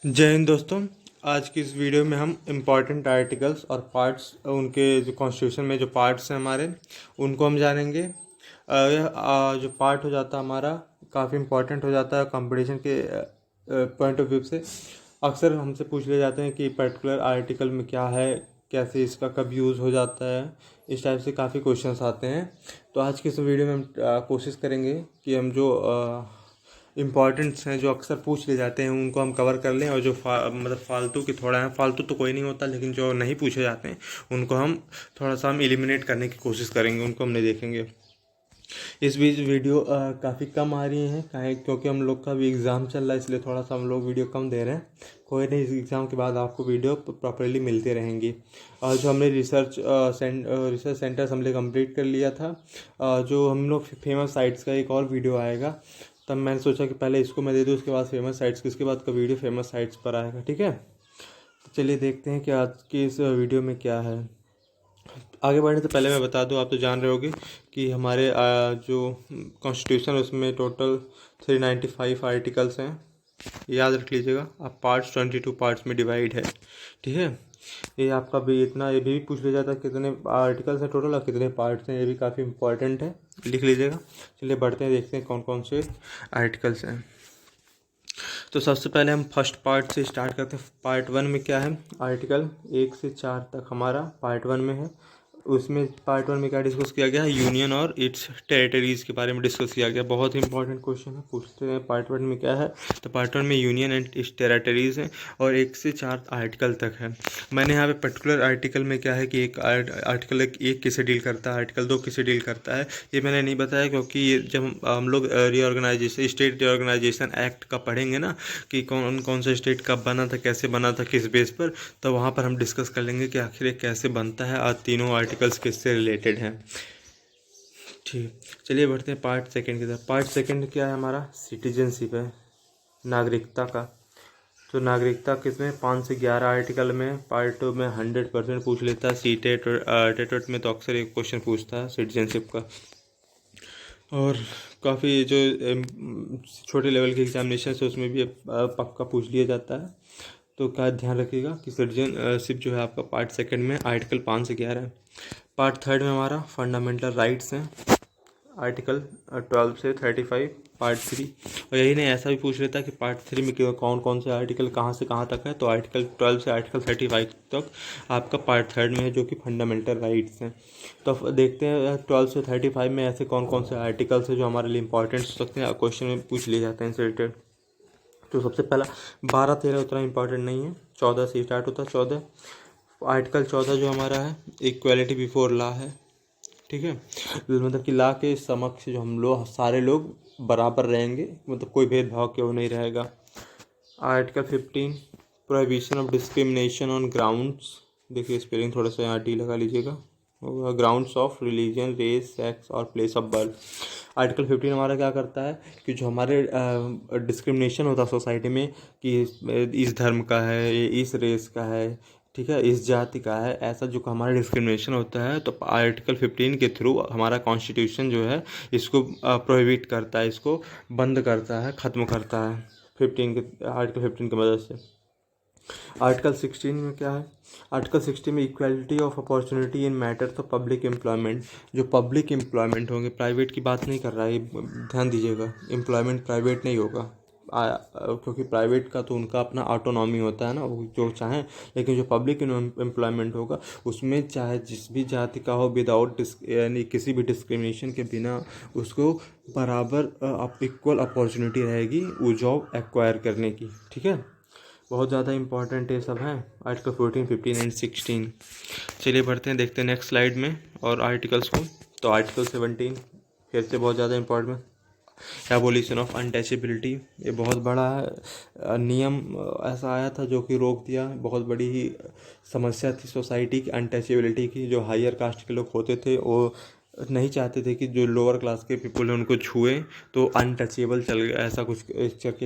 जय हिंद दोस्तों। आज की इस वीडियो में हम इम्पॉर्टेंट आर्टिकल्स और पार्ट्स उनके जो कॉन्स्टिट्यूशन में जो पार्ट्स हैं हमारे उनको हम जानेंगे। जो पार्ट हो जाता है हमारा काफ़ी इम्पॉर्टेंट हो जाता है कंपटीशन के पॉइंट ऑफ व्यू से। अक्सर हमसे पूछ ले जाते हैं कि पर्टिकुलर आर्टिकल में क्या है, कैसे इसका कब यूज़ हो जाता है। इस टाइप से काफ़ी क्वेश्चंस आते हैं। तो आज की इस वीडियो में हम कोशिश करेंगे कि हम जो इम्पॉर्टेंट्स हैं जो अक्सर पूछ ले जाते हैं उनको हम कवर कर लें, और जो मतलब फालतू के थोड़ा है, फालतू तो कोई नहीं होता लेकिन जो नहीं पूछे जाते हैं उनको हम थोड़ा सा हम एलिमिनेट करने की कोशिश करेंगे, उनको हम नहीं देखेंगे। इस बीच वीडियो काफ़ी कम आ रही हैं काहे, क्योंकि हम लोग का भी एग्ज़ाम चल रहा है, इसलिए थोड़ा सा हम लोग वीडियो कम दे रहे हैं। कोई नहीं, इस एग्ज़ाम के बाद आपको वीडियो प्रॉपरली मिलती रहेंगी। और जो हमने रिसर्च सेंटर्स हमने कंप्लीट कर लिया था, जो हम लोग फेमस साइट्स का एक और वीडियो आएगा, तब मैंने सोचा कि पहले इसको मैं दे दूँ, उसके बाद फेमस साइट्स की, उसके बाद का वीडियो फेमस साइट्स पर आएगा। ठीक है, तो चलिए देखते हैं कि आज की इस वीडियो में क्या है। आगे बढ़ने से पहले मैं बता दूं, आप तो जान रहे होगे कि हमारे जो कॉन्स्टिट्यूशन है उसमें टोटल 395 आर्टिकल्स हैं। याद रख लीजिएगा आप, पार्ट्स 22 पार्ट्स में डिवाइड है। ठीक है, ये आपका भी इतना, ये भी पूछ लिया जाता है कितने आर्टिकल्स हैं टोटल और कितने पार्ट्स हैं, ये भी काफ़ी इंपॉर्टेंट है, लिख लीजिएगा। चलिए बढ़ते हैं, देखते हैं कौन कौन से आर्टिकल्स हैं। तो सबसे पहले हम फर्स्ट पार्ट से स्टार्ट करते हैं। पार्ट 1 में क्या है, आर्टिकल 1 से 4 तक हमारा पार्ट 1 में है। उसमें पार्ट 1 में क्या डिस्कस किया गया है, यूनियन और इट्स टेरिटरीज़ के बारे में डिस्कस किया गया। बहुत ही इंपॉर्टेंट क्वेश्चन है, पूछते हैं पार्ट 1 में क्या है। तो पार्ट 1 में यूनियन एंड इट्स टेरिटरीज़ है और 1 से 4 आर्टिकल तक है। मैंने यहाँ पे पर्टिकुलर आर्टिकल में क्या है कि एक आर्टिकल एक किसे डील करता है, आर्टिकल 2 किसे डील करता है, ये मैंने नहीं बताया, क्योंकि ये जब हम लोग रीऑर्गेनाइजेशन स्टेट रीऑर्गेनाइजेशन एक्ट का पढ़ेंगे ना, कि कौन कौन सा स्टेट कब बना था, कैसे बना था, किस बेस पर, तो वहाँ पर हम डिस्कस कर लेंगे कि आखिर ये कैसे बनता है और तीनों आर्टिकल्स किससे रिलेटेड हैं। ठीक, चलिए बढ़ते हैं पार्ट सेकंड की तरफ। पार्ट सेकंड क्या है हमारा, सिटीजनशिप है, नागरिकता का। तो नागरिकता किसमें 5 से 11 आर्टिकल में, पार्ट 2 में 100% पूछ लेता है। सी टेट और टेट में तो अक्सर एक क्वेश्चन पूछता है सिटीजनशिप का। और काफ़ी जो छोटे लेवल के एग्जामिनेशन है उसमें भी पक्का पूछ लिया जाता है। तो क्या ध्यान रखिएगा कि सिटीजनशिप जो है आपका पार्ट सेकंड में आर्टिकल 5 से 11 है। पार्ट थर्ड में हमारा फंडामेंटल राइट्स हैं, आर्टिकल 12 से 35। पार्ट 3, और यही नहीं, ऐसा भी पूछ लेता है कि पार्ट 3 में कौन कौन से आर्टिकल कहाँ से कहाँ तक है, तो आर्टिकल 12 से आर्टिकल 35 तक आपका पार्ट थर्ड में है, जो कि फंडामेंटल राइट्स हैं। तो अब देखते हैं 12 से 35 में ऐसे कौन कौन से आर्टिकल्स हैं जो हमारे लिए इंपॉर्टेंट हो सकते हैं, क्वेश्चन में पूछ लिए जाते हैं इनसे रिलेटेड। तो सबसे पहला 12-13 उतना इंपॉर्टेंट नहीं है, 14 से स्टार्ट होता है। 14 आर्टिकल 14 जो हमारा है, इक्वालिटी बिफोर लॉ है। ठीक है, मतलब कि लॉ के समक्ष जो हम लोग सारे लोग बराबर रहेंगे, मतलब कोई भेदभाव क्यों नहीं रहेगा। Article 15 prohibition of discrimination on grounds, देखिए स्पेलिंग थोड़ा सा यहाँ टी लगा लीजिएगा, grounds of religion, race, sex और प्लेस ऑफ बर्थ। आर्टिकल 15 हमारा क्या करता है कि जो हमारे डिस्क्रिमिनेशन होता है सोसाइटी में, कि इस धर्म का है, ये इस रेस का है, ठीक है, इस जाति का है, ऐसा जो हमारा डिस्क्रिमिनेशन होता है, तो आर्टिकल 15 के थ्रू हमारा कॉन्स्टिट्यूशन जो है इसको प्रोहिबिट करता है, इसको बंद करता है, ख़त्म करता है आर्टिकल 15 की मदद से। आर्टिकल 16 में क्या है, आर्टिकल 16 में equality of opportunity in matters of public employment. जो पब्लिक एम्प्लॉयमेंट होंगे, प्राइवेट की बात नहीं कर रहा है, ध्यान दीजिएगा, एम्प्लॉयमेंट प्राइवेट नहीं होगा, क्योंकि प्राइवेट का तो उनका अपना ऑटोनॉमी होता है ना, वो जो चाहें। लेकिन जो पब्लिक एम्प्लॉयमेंट होगा उसमें चाहे जिस भी जाति का हो, विदाउट यानी किसी भी डिस्क्रिमिनेशन के बिना उसको बराबर इक्वल अपॉर्चुनिटी रहेगी वो जॉब एक्वायर करने की। ठीक है, बहुत ज़्यादा इंपॉर्टेंट ये सब हैं आर्टिकल 14, 15 एंड 16। चलिए बढ़ते हैं, देखते हैं नेक्स्ट स्लाइड में और आर्टिकल्स को। तो आर्टिकल 17 फिर से बहुत ज़्यादा इंपॉर्टेंट, एबोलिशन ऑफ अनटचेबिलिटी। ये बहुत बड़ा नियम ऐसा आया था जो कि रोक दिया, बहुत बड़ी ही समस्या थी सोसाइटी की अनटचेबिलिटी की। जो हायर कास्ट के लोग होते थे वो नहीं चाहते थे कि जो लोअर क्लास के पीपल हैं उनको छुए, तो अनटचेबल चल गया, ऐसा कुछ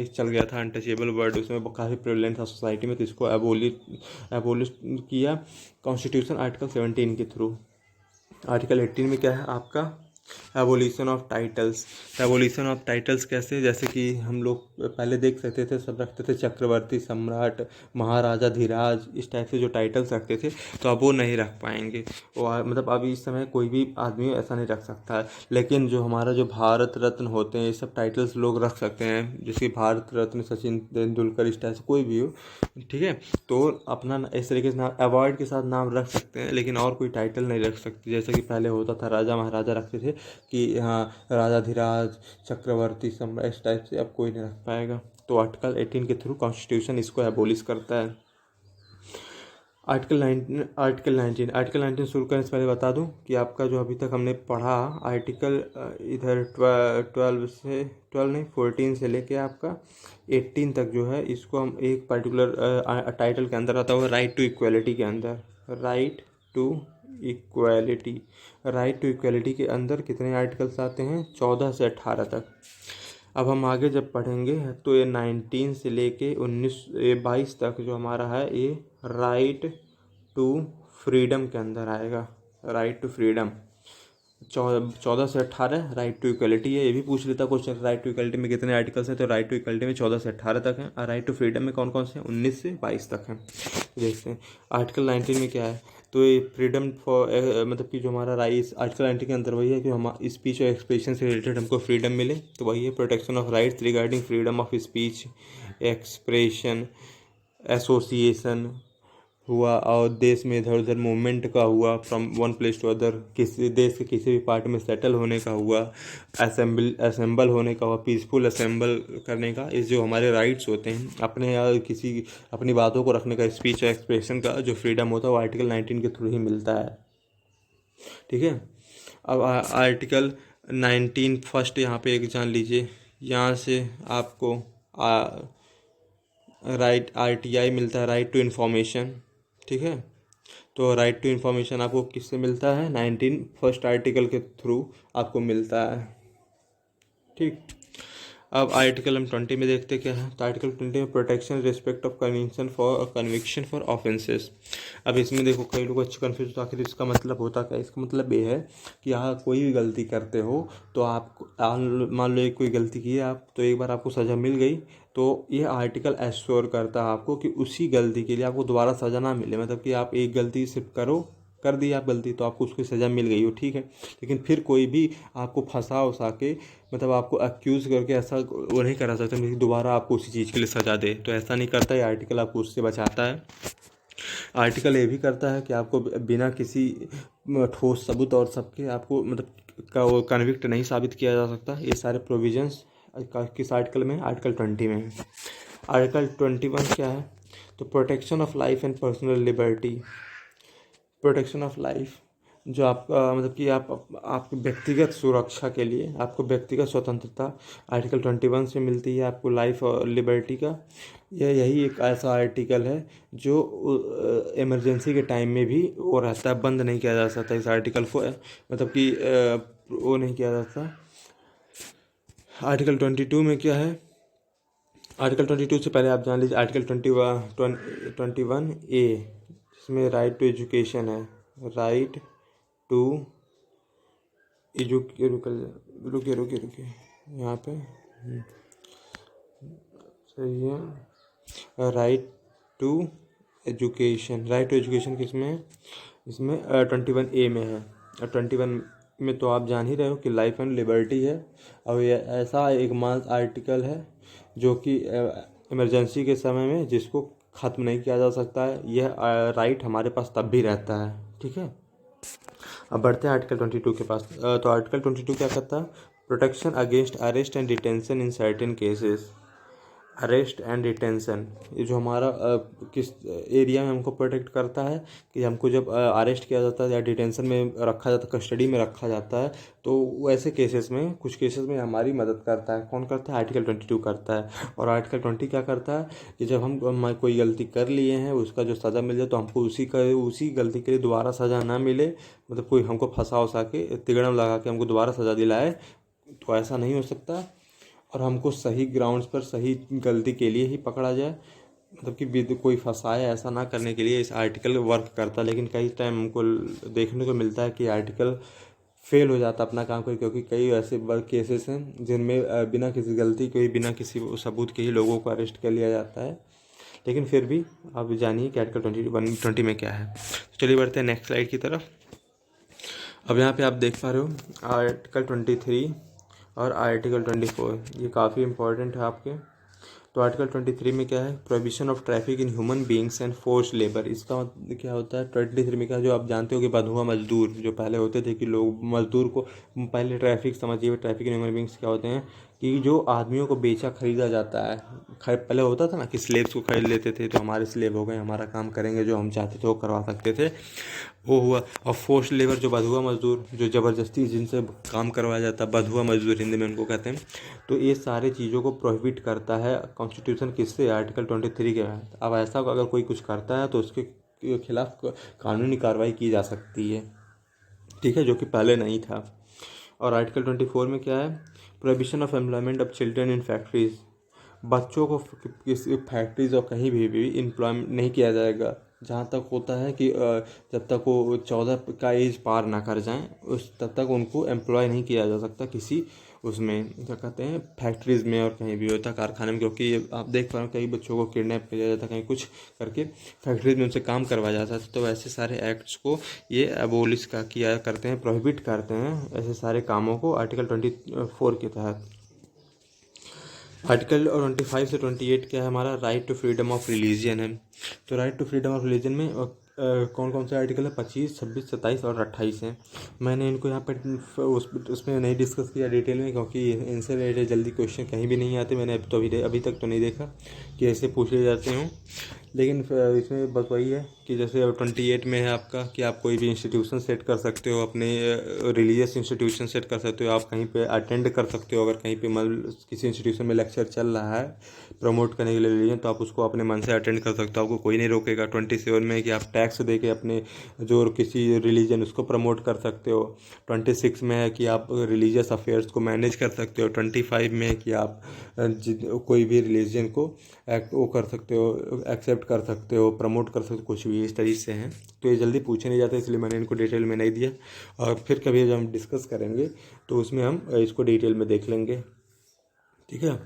चल गया था, अनटचेबल वर्ड उसमें काफ़ी प्रेवलेंट था सोसाइटी में, तो इसको एबोलिश किया कॉन्स्टिट्यूशन आर्टिकल 17 के थ्रू। आर्टिकल 18 में क्या है आपका, evolution of titles. Evolution of titles कैसे, जैसे कि हम लोग पहले देख सकते थे सब रखते थे चक्रवर्ती, सम्राट, महाराजा धीराज, इस टाइप से जो टाइटल्स रखते थे, तो अब वो नहीं रख पाएंगे। और मतलब अभी इस समय कोई भी आदमी ऐसा नहीं रख सकता है। लेकिन जो हमारा जो भारत रत्न होते हैं, ये सब टाइटल्स लोग रख सकते हैं, जैसे भारत रत्न सचिन तेंदुलकर, इस टाइप से कोई भी हो, ठीक है। तो अपना इस तरीके से नाम अवार्ड के साथ नाम रख सकते हैं, लेकिन और कोई टाइटल नहीं रख सकते। जैसे कि पहले होता था राजा महाराजा रखते थे कि हाँ राजाधिराज, चक्रवर्ती, सम्राट, इस टाइप से अब कोई नहीं रख पाएगा। तो आर्टिकल 18 के थ्रू कॉन्स्टिट्यूशन इसको एबोलिश करता है। आर्टिकल 19 शुरू करने से पहले बता दूं कि आपका जो अभी तक हमने पढ़ा आर्टिकल इधर 14 से लेके आपका 18 तक जो है, इसको हम एक पर्टिकुलर टाइटल के अंदर आता हुआ राइट टू इक्वलिटी के अंदर, right to equality, right to equality के अंदर कितने आर्टिकल्स आते हैं, 14 से 18 तक। अब हम आगे जब पढ़ेंगे तो ये 19 से लेके 22 तक जो हमारा है, ये राइट टू फ्रीडम के अंदर आएगा। राइट टू फ्रीडम 14 से 18 राइट टू इक्वलिटी है। ये भी पूछ लेता क्वेश्चन, राइट टू इक्वलिटी में कितने आर्टिकल्स हैं, तो राइट टू इक्वलिटी में 14 से 18 तक हैं, और राइट टू फ्रीडम में कौन कौन से हैं, 19 से 22 तक हैं। तो देखते हैं आर्टिकल 19 में क्या है। तो ये फ्रीडम फॉर मतलब कि जो हमारा राइट आर्टिकल 19 के अंदर वही है कि हम स्पीच और एक्सप्रेशन से रिलेटेड हमको फ्रीडम मिले, तो वही है protection of rights regarding freedom of speech, expression, association हुआ, और देश में इधर उधर मूवमेंट का हुआ, from one place to other, किसी देश के किसी भी पार्ट में सेटल होने का हुआ, असेंबल होने का हुआ, पीसफुल असेंबल करने का, इस जो हमारे राइट्स होते हैं अपने या किसी अपनी बातों को रखने का, स्पीच और एक्सप्रेशन का जो फ्रीडम होता है वो आर्टिकल 19 के थ्रू ही मिलता है, ठीक है। अब आर्टिकल 19 फर्स्ट यहाँ पे एक जान लीजिए, यहाँ से आपको राइट RTI मिलता है, राइट टू इन्फॉर्मेशन, ठीक है। तो राइट टू इन्फॉर्मेशन आपको किससे मिलता है, 19 फर्स्ट आर्टिकल के थ्रू आपको मिलता है, ठीक। अब आर्टिकल हम 20 में देखते क्या है। तो आर्टिकल 20 में protection respect of conviction for offences. अब इसमें देखो कई लोग अच्छे कन्फ्यूज होते आखिर इसका मतलब होता क्या है। इसका मतलब ये है कि यहाँ कोई भी गलती करते हो तो आप मान लो एक कोई गलती की है आप, तो एक बार आपको सज़ा मिल गई, तो ये आर्टिकल एश्योर करता है आपको कि उसी गलती के लिए आपको दोबारा सज़ा ना मिले। मतलब कि आप एक गलती सिर्फ कर दी आप गलती, तो आपको उसकी सज़ा मिल गई हो, ठीक है। लेकिन फिर कोई भी आपको फंसा उसा के, मतलब आपको अक्यूज़ करके ऐसा वो नहीं करा सकता कि दोबारा आपको उसी चीज़ के लिए सज़ा दे, तो ऐसा नहीं करता है आर्टिकल, आपको उससे बचाता है। आर्टिकल ये भी करता है कि आपको बिना किसी ठोस सबूत और सबके आपको मतलब का वो कन्विक्ट नहीं साबित किया जा सकता। ये सारे प्रोविजंस किस आर्टिकल में, आर्टिकल 20 में है। आर्टिकल 21 क्या है, तो protection of life and personal liberty. Protection of life जो आपका मतलब कि आपको व्यक्तिगत सुरक्षा के लिए, आपको व्यक्तिगत स्वतंत्रता आर्टिकल 21 से मिलती है आपको, लाइफ और लिबर्टी का। यही एक ऐसा आर्टिकल है जो इमरजेंसी के टाइम में भी वो रहता है, बंद नहीं किया जा सकता इस आर्टिकल को, मतलब कि वो नहीं किया जाता। आर्टिकल 22 में क्या है, आर्टिकल 22 से पहले आप जान लीजिए आर्टिकल 21A, जिसमें राइट टू एजुकेशन है, राइट टू रुके यहाँ पे सही है, right to education, right to education किसमें है, इसमें 21A में है। और 21 में तो आप जान ही रहे हो कि लाइफ एंड लिबर्टी है। और ये ऐसा एक आर्टिकल है जो कि इमरजेंसी के समय में जिसको ख़त्म नहीं किया जा सकता है। यह राइट हमारे पास तब भी रहता है, ठीक है। अब बढ़ते हैं आर्टिकल 22 के पास। तो आर्टिकल 22 क्या कहता है, protection against arrest and detention in certain cases. Arrest and detention, ये जो हमारा किस एरिया में हमको प्रोटेक्ट करता है कि हमको जब अरेस्ट किया जाता है या डिटेंशन में रखा जाता है, कस्टडी में रखा जाता है, तो वैसे केसेस में, कुछ केसेस में हमारी मदद करता है। कौन करता है, आर्टिकल 22 करता है। और आर्टिकल 20 क्या करता है कि जब हम कोई गलती कर लिए हैं, उसका जो सज़ा मिल जाए, तो हमको उसी गलती के लिए दोबारा सज़ा ना मिले, मतलब कोई हमको फंसा उसा के तिगड़म लगा के हमको दोबारा सज़ा दिलाए, तो ऐसा नहीं हो सकता। और हमको सही ग्राउंड्स पर सही गलती के लिए ही पकड़ा जाए, मतलब कि कोई फंसाए, ऐसा ना करने के लिए इस आर्टिकल वर्क करता है। लेकिन कई टाइम हमको देखने को मिलता है कि आर्टिकल फेल हो जाता अपना काम करके, क्योंकि कई ऐसे केसेस हैं जिनमें बिना किसी गलती के, बिना किसी सबूत के ही लोगों को अरेस्ट कर लिया जाता है। लेकिन फिर भी आप जानिए कि आर्टिकल 2120 में क्या है। तो चलिए बढ़ते हैं नेक्स्ट स्लाइड की तरफ। अब यहाँ पे आप देख पा रहे हो आर्टिकल 23 और आर्टिकल 24, ये काफ़ी इंपॉर्टेंट है आपके। तो आर्टिकल 23 में क्या है, prohibition of traffic in human beings and forced labour. इसका मतलब क्या होता है 23 में, क्या जो आप जानते हो कि बंधुआ मजदूर जो पहले होते थे, कि लोग मजदूर को पहले ट्रैफिक समझिए, ट्रैफिक इन ह्यूमन बींग्स क्या होते हैं कि जो आदमियों को बेचा खरीदा जाता है। पहले होता था ना कि स्लेव्स को खरीद लेते थे, तो हमारे स्लेव हो गए, हमारा काम करेंगे, जो हम चाहते थे वो करवा सकते थे, वो हुआ। और फोर्स्ड लेबर जो बंधुआ मजदूर, जो ज़बरदस्ती जिनसे काम करवाया जाता है, बंधुआ मजदूर हिंदी में उनको कहते हैं। तो ये सारे चीज़ों को प्रोहिबिट करता है कॉन्स्टिट्यूशन, किससे, आर्टिकल 23 के तहत। अब ऐसा अगर कोई कुछ करता है तो उसके खिलाफ कानूनी कार्रवाई की जा सकती है, ठीक है, जो कि पहले नहीं था। और आर्टिकल 24 में क्या है, prohibition of employment of children in factories. बच्चों को किसी फैक्ट्रीज और कहीं भी एम्प्लॉयमेंट नहीं किया जाएगा, जहाँ तक होता है कि जब तक वो 14 का एज पार ना कर जाएं, उस तब तक उनको एम्प्लॉय नहीं किया जा सकता किसी उसमें, क्या कहते हैं, फैक्ट्रीज़ में और कहीं भी होता कारखाने में। क्योंकि ये आप देख पा रहे हो कई बच्चों को किडनैप किया जाता है, कहीं कुछ करके फैक्ट्रीज में उनसे काम करवाया जाता है। तो ऐसे सारे एक्ट्स को ये अबोलिश का किया करते हैं, प्रोहिबिट करते हैं ऐसे सारे कामों को आर्टिकल 24 के तहत। आर्टिकल 25 से 28 क्या है हमारा, right to freedom of religion है। तो right to freedom of religion में कौन कौन से आर्टिकल है, 25, 26, 27 और 28 हैं। मैंने इनको यहाँ पर उसमें नहीं डिस्कस किया डिटेल में, क्योंकि इनसे रिलेटेड जल्दी क्वेश्चन कहीं भी नहीं आते। मैंने अभी तक तो नहीं देखा कि ऐसे पूछ लिए जाते हों। लेकिन इसमें बस वही है कि जैसे 28 में है आपका कि आप कोई भी इंस्टीट्यूशन सेट कर सकते हो, अपने रिलीजियस इंस्टीट्यूशन सेट कर सकते हो, आप कहीं पे अटेंड कर सकते हो। अगर कहीं पे किसी इंस्टीट्यूशन में लेक्चर चल रहा है प्रमोट करने के लिए रिलीजन, तो आप उसको अपने मन से अटेंड कर सकते हो, आपको कोई नहीं रोकेगा। 27 में कि आप टैक्स दे के अपने जो किसी रिलीजन उसको प्रमोट कर सकते हो। 26 में है कि आप रिलीजियस अफेयर्स को मैनेज कर सकते हो। 25 में है कि आप कोई भी रिलीजन को वो कर सकते हो, एक्सेप्ट कर सकते हो, प्रमोट कर सकते हो, कुछ भी इस तरीके से हैं। तो ये जल्दी पूछे नहीं जाते, इसलिए मैंने इनको डिटेल में नहीं दिया। और फिर कभी जब हम डिस्कस करेंगे तो उसमें हम इसको डिटेल में देख लेंगे, ठीक है।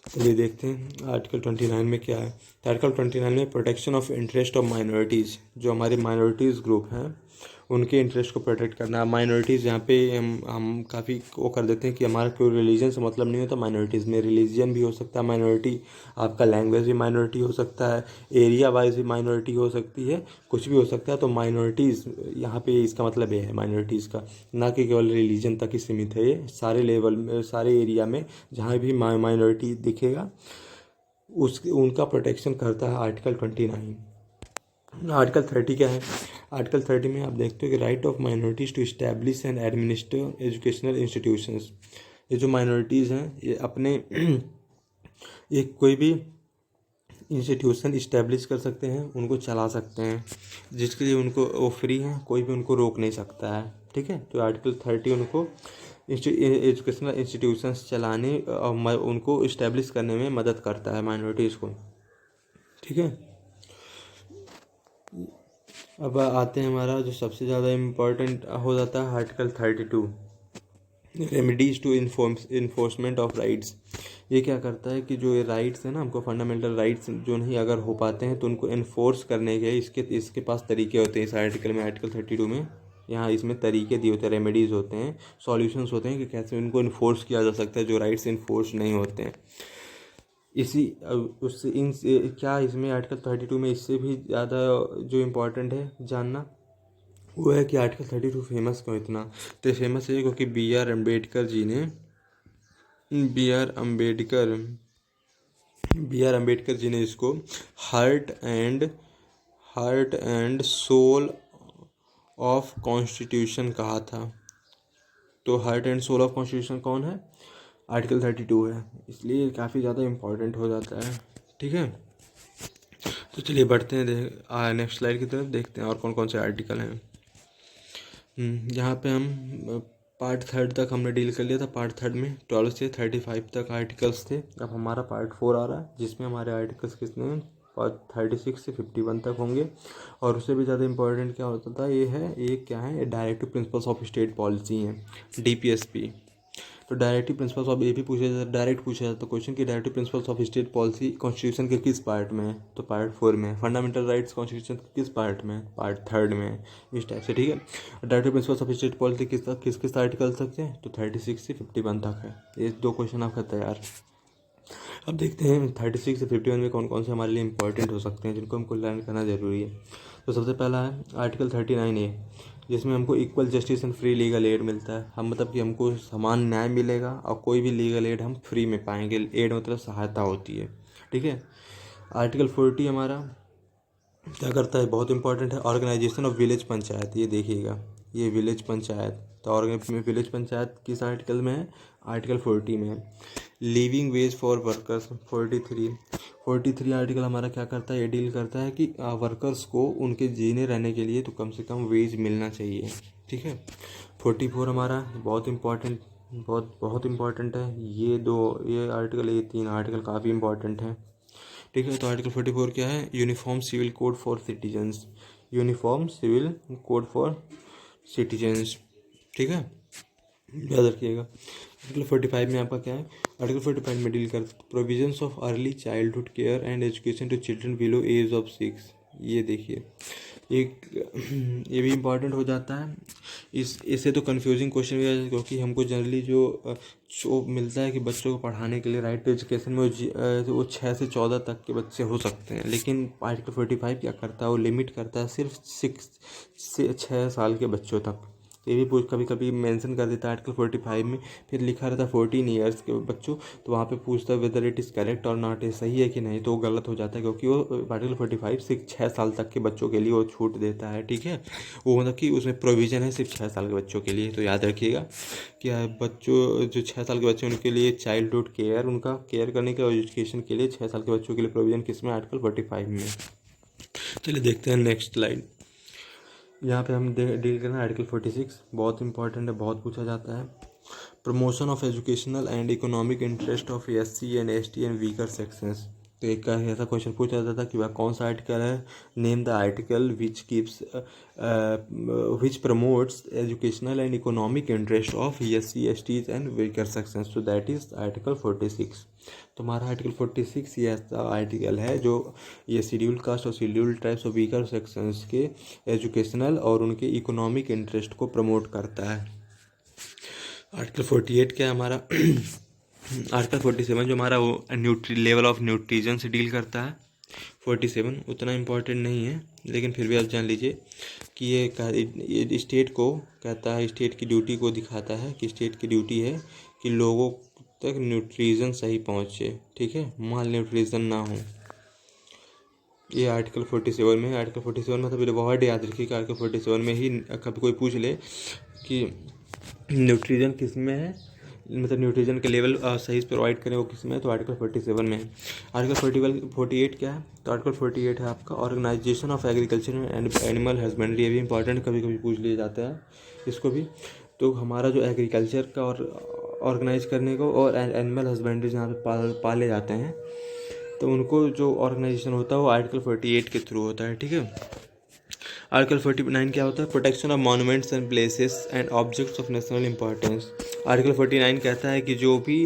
चलिए देखते हैं आर्टिकल 29 में क्या है। तो आर्टिकल 29 में protection of interest of minorities, जो हमारी माइनॉरिटीज़ ग्रुप हैं उनके इंटरेस्ट को प्रोटेक्ट करना। माइनॉरिटीज़ यहाँ पे हम काफ़ी वो कर देते हैं कि हमारा कोई रिलीजन से मतलब नहीं होता। माइनॉरिटीज़ में रिलीजन भी हो सकता है माइनॉरिटी, आपका लैंग्वेज भी माइनॉरिटी हो सकता है, एरिया वाइज भी माइनॉरिटी हो सकती है, कुछ भी हो सकता है। तो माइनॉरिटीज़ यहाँ पे इसका मतलब ये है माइनॉरिटीज़ का, ना कि केवल रिलीजन तक ही सीमित है। ये सारे लेवल में, सारे एरिया में जहाँ भी माइनॉरिटी दिखेगा उनका प्रोटेक्शन करता है आर्टिकल 29। आर्टिकल 30 क्या है, आर्टिकल 30 में आप देखते हो कि right of minorities to establish and administer educational institutions. ये जो माइनॉरिटीज़ हैं ये अपने एक कोई भी इंस्टीट्यूशन इस्टेब्लिश कर सकते हैं, उनको चला सकते हैं, जिसके लिए उनको वो फ्री हैं, कोई भी उनको रोक नहीं सकता है, ठीक है। तो आर्टिकल 30 उनको एजुकेशनल इंस्टीट्यूशंस चलाने और उनको इस्टेब्लिश करने में मदद करता है माइनॉरिटीज़ को, ठीक है। अब आते हैं हमारा जो सबसे ज़्यादा इम्पोर्टेंट हो जाता है article 32, remedies to enforcement of rights. ये क्या करता है कि जो ये राइट्स हैं ना, हमको फंडामेंटल राइट्स जो नहीं अगर हो पाते हैं तो उनको इन्फोर्स करने के इसके पास तरीके होते हैं। इस आर्टिकल में, आर्टिकल 32 में यहाँ इसमें तरीके दिए होते हैं, रेमेडीज़ होते हैं, सॉल्यूशंस होते हैं कि कैसे उनको इन्फोर्स किया जा सकता है जो राइट्स इन्फोर्स नहीं होते हैं। इसी उससे क्या इसमें आर्टिकल 32 में इससे भी ज़्यादा जो इम्पोर्टेंट है जानना वो है कि आर्टिकल 32 फेमस क्यों इतना। तो फेमस है क्योंकि बी आर अम्बेडकर जी ने इसको heart and soul of constitution कहा था। तो heart and soul of constitution कौन है, आर्टिकल 32 है, इसलिए काफ़ी ज़्यादा इम्पोर्टेंट हो जाता है, ठीक है। तो चलिए बढ़ते हैं नेक्स्ट स्लाइड की तरफ, देखते हैं और कौन कौन से आर्टिकल हैं। यहाँ पे हम पार्ट 3 तक हमने डील कर लिया था। पार्ट 3 में 12 से 35 तक आर्टिकल्स थे। अब हमारा पार्ट 4 आ रहा है जिसमें हमारे आर्टिकल्स कितने हैं, पार्ट 36 से 51 तक होंगे। और उससे भी ज़्यादा इंपॉर्टेंट क्या होता था, ये क्या है, directive principles of state policy हैं, DPSP। तो डायरेक्टिव प्रिंसिपल्स ऑफ, ये भी पूछा जाता है, डायरेक्ट पूछा जाता है क्वेश्चन कि directive principles of state policy constitution के किस पार्ट में है, तो पार्ट 4 में है। फंडामेंटल राइट्स कॉन्स्टिट्यूशन के किस पार्ट में है, पार्ट 3 में है। इस टाइप से, ठीक है। Directive principles of state policy किस किस आर्टिकल तक है, तो 36 से 51 तक है। ये 2 क्वेश्चन आपका तैयार। अब देखते हैं 36 से 51 में कौन कौन से हमारे लिए इंपॉर्टेंट हो सकते हैं, जिनको हमको लर्न करना ज़रूरी है। तो सबसे पहला है आर्टिकल 39A, जिसमें हमको equal justice and free legal aid मिलता है। हम मतलब कि हमको समान न्याय मिलेगा और कोई भी लीगल एड हम फ्री में पाएंगे। एड मतलब सहायता होती है, ठीक है। आर्टिकल 40 हमारा क्या करता है, बहुत इंपॉर्टेंट है, ऑर्गेनाइजेशन ऑफ विलेज पंचायत। ये देखिएगा, ये विलेज पंचायत, तो विलेज पंचायत किस आर्टिकल में है, आर्टिकल 40 में है। Living ways for workers 43 article हमारा क्या करता है, ये डील करता है कि वर्कर्स को उनके जीने रहने के लिए तो कम से कम वेज मिलना चाहिए, ठीक है। 44 हमारा बहुत इंपॉर्टेंट, बहुत इंपॉर्टेंट है। ये आर्टिकल, ये 3 आर्टिकल काफ़ी इंपॉर्टेंट हैं, ठीक है। तो आर्टिकल 44 क्या है, uniform civil code for citizens, uniform civil code for citizens, ठीक है, याद रखिएगा। आर्टिकल 45 में आपका क्या है, आर्टिकल 45 में डील करता है provisions of early childhood care and education to children below age of 6। ये देखिए, एक ये भी इम्पॉर्टेंट हो जाता है। इससे तो कन्फ्यूजिंग क्वेश्चन भी है, क्योंकि हमको जनरली जो मिलता है कि बच्चों को पढ़ाने के लिए राइट टू एजुकेशन में वो 6 से 14 तक के बच्चे हो सकते हैं, लेकिन आर्टिकल 45 क्या करता है, वो लिमिट करता है सिर्फ 6 से 6 साल के बच्चों तक। ये भी कभी कभी मेंशन कर देता है आर्टिकल 45 में, फिर लिखा रहता है 14 ईयर्स के बच्चों, तो वहाँ पे पूछता है वेदर इट इज़ करेक्ट और नॉट, ये सही है कि नहीं, तो वो गलत हो जाता है, क्योंकि वो आर्टिकल 45 सिर्फ 6 साल तक के बच्चों के लिए वो छूट देता है, ठीक है। वो मतलब कि उसमें प्रोविज़न है सिर्फ 6 साल के बच्चों के लिए। तो याद रखिएगा कि बच्चों जो 6 साल के बच्चे उनके लिए चाइल्डहुड केयर, उनका केयर करने के और एजुकेशन के लिए 6 साल के बच्चों के लिए प्रोविज़न किसमें, आर्टिकल 45 में। चलिए देखते हैं नेक्स्ट स्लाइड। यहाँ पे हम डील करना है आर्टिकल 46, बहुत इंपॉर्टेंट है, बहुत पूछा जाता है। Promotion of educational and economic interest of SC and ST and weaker sections. तो एक का ऐसा क्वेश्चन पूछा जाता था कि वह कौन सा आर्टिकल है, name the article which promotes educational and economic interest of SC STs and weaker sections, तो दैट इज आर्टिकल 46। तो हमारा आर्टिकल 46 ये ऐसा आर्टिकल है जो ये शेड्यूल कास्ट और शेड्यूल ट्राइब्स और वीकर सेक्शंस के एजुकेशनल और उनके इकोनॉमिक इंटरेस्ट को प्रमोट करता है। आर्टिकल 48 क्या है हमारा आर्टिकल 47 जो हमारा वो लेवल ऑफ न्यूट्रिशन से डील करता है। 47 उतना इम्पोर्टेंट नहीं है, लेकिन फिर भी आप जान लीजिए कि ये स्टेट को कहता है, स्टेट की ड्यूटी को दिखाता है कि स्टेट की ड्यूटी है कि लोगों तक न्यूट्रिशन सही पहुँचे, ठीक है, माल न्यूट्रिशन ना हो। ये आर्टिकल 47 में, आर्टिकल 47 में मतलब वर्ड याद रखिए कि आर्टिकल 47 में ही कभी कोई पूछ ले कि न्यूट्रिशन किस में है, मतलब न्यूट्रिशन के लेवल सही से प्रोवाइड करें वो किस में है, तो आर्टिकल 47 में है। आर्टिकल 48 क्या है, तो आर्टिकल 48 है आपका organization of agriculture and animal husbandry. ये भी इंपॉर्टेंट, कभी कभी पूछ लिया जाता है इसको भी। तो हमारा जो एग्रीकल्चर का और ऑर्गेनाइज करने को और एनिमल हस्बेंड्री जहाँ पे पाले जाते हैं, तो उनको जो ऑर्गेनाइजेशन होता है वो आर्टिकल 48 के थ्रू होता है, ठीक है। आर्टिकल 49 क्या होता है, protection of monuments and places and objects of national importance. Article 49 कहता है कि जो भी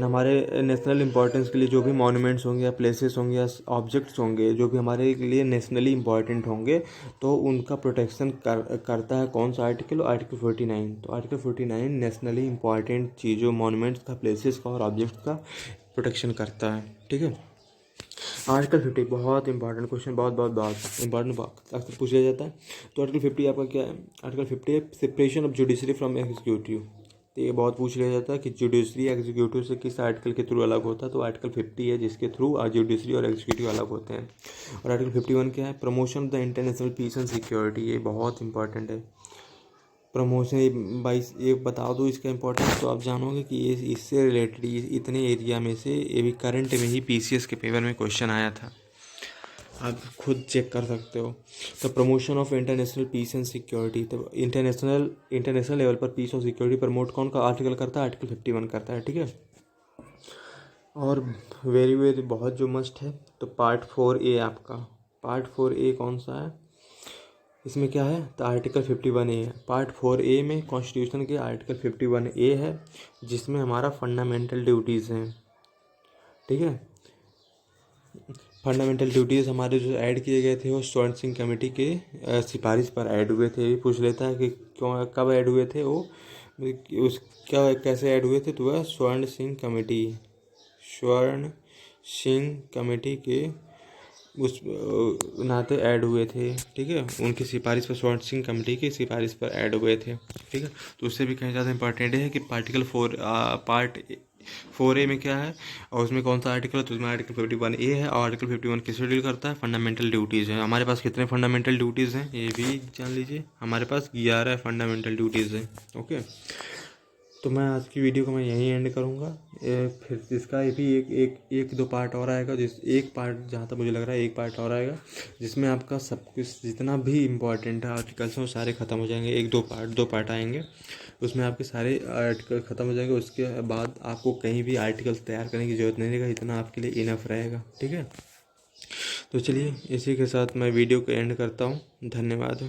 हमारे नेशनल इंपॉर्टेंस के लिए जो भी मॉन्यूमेंट्स होंगे या प्लेसेस होंगे या ऑब्जेक्ट्स होंगे जो भी हमारे लिए नेशनली इंपॉर्टेंट होंगे, तो उनका प्रोटेक्शन करता है कौन सा आर्टिकल, आर्टिकल 49। तो आर्टिकल 49 नेशनली इंपॉर्टेंट चीज़ों, मॉन्यूमेंट्स का, प्लेसेस का और ऑब्जेक्ट्स का प्रोटेक्शन करता है, ठीक है। आर्टिकल 50 बहुत इंपॉर्टेंट क्वेश्चन, बहुत इंपॉर्टेंट अक्सर पूछ लिया जाता है। तो आर्टिकल 50 आपका क्या है, आर्टिकल 50 है separation of judiciary from executive. तो ये बहुत पूछ लिया जाता है कि जुडिशरी एग्जीक्यूटिव से किस आर्टिकल के थ्रू अलग होता है, तो आर्टिकल 50 है जिसके थ्रू जुडिशरी और एग्जीक्यूटिव अलग होते हैं। और आर्टिकल 51 क्या है, promotion of the international peace and security. ये बहुत इंपॉर्टेंट है, प्रमोशन बाई, ये बता दो इसका इंपॉर्टेंस तो आप जानोगे कि ये इससे रिलेटेड इतने एरिया में से ये भी करंट में ही PCS के पेपर में क्वेश्चन आया था, आप खुद चेक कर सकते हो। तो promotion of international peace and security, तो इंटरनेशनल लेवल पर पीस और सिक्योरिटी प्रमोट कौन का आर्टिकल करता है, आर्टिकल 51 करता है, ठीक है। और वेरी वेरी बहुत जो मस्ट है, तो पार्ट 4A आपका। पार्ट 4A कौन सा है, इसमें क्या है, तो आर्टिकल 51A है। पार्ट 4A में कॉन्स्टिट्यूशन के आर्टिकल 51A है, जिसमें हमारा फंडामेंटल ड्यूटीज़ हैं। ठीक है, फंडामेंटल ड्यूटीज़ हमारे जो ऐड किए गए थे वो स्वर्ण सिंह कमेटी के सिफारिश पर ऐड हुए थे। ये पूछ लेता है कि क्यों, कब ऐड हुए थे वो, उस क्या कैसे ऐड हुए थे, तो वह स्वर्ण सिंह कमेटी के उस नाते ऐड हुए थे। ठीक है, उनकी सिफारिश पर, स्वर्ण सिंह कमेटी की सिफारिश पर ऐड हुए थे। ठीक है, तो उससे भी कहीं ज़्यादा इंपॉर्टेंट है कि पार्ट 4A में क्या है और उसमें कौन सा आर्टिकल है, तो उसमें आर्टिकल 51A है। और आर्टिकल 51 किससे डील करता है, फंडामेंटल ड्यूटीज़ है। हमारे पास कितने फंडामेंटल ड्यूटीज़ हैं ये भी जान लीजिए, हमारे पास 11 फंडामेंटल ड्यूटीज़ हैं। ओके, तो मैं आज की वीडियो को मैं यहीं एंड करूँगा। फिर इसका ये भी एक दो पार्ट और आएगा, एक पार्ट, जहाँ तक मुझे लग रहा है एक पार्ट और आएगा, जिसमें आपका सब कुछ जितना भी इम्पोर्टेंट है आर्टिकल्स हैं वो सारे ख़त्म हो जाएंगे। दो पार्ट आएंगे, उसमें आपके सारे आर्टिकल ख़त्म हो जाएंगे। उसके बाद आपको कहीं भी आर्टिकल्स तैयार करने की ज़रूरत नहीं रहेगा, इतना आपके लिए इनफ रहेगा। ठीक है, तो चलिए इसी के साथ मैं वीडियो को एंड करता हूँ। धन्यवाद।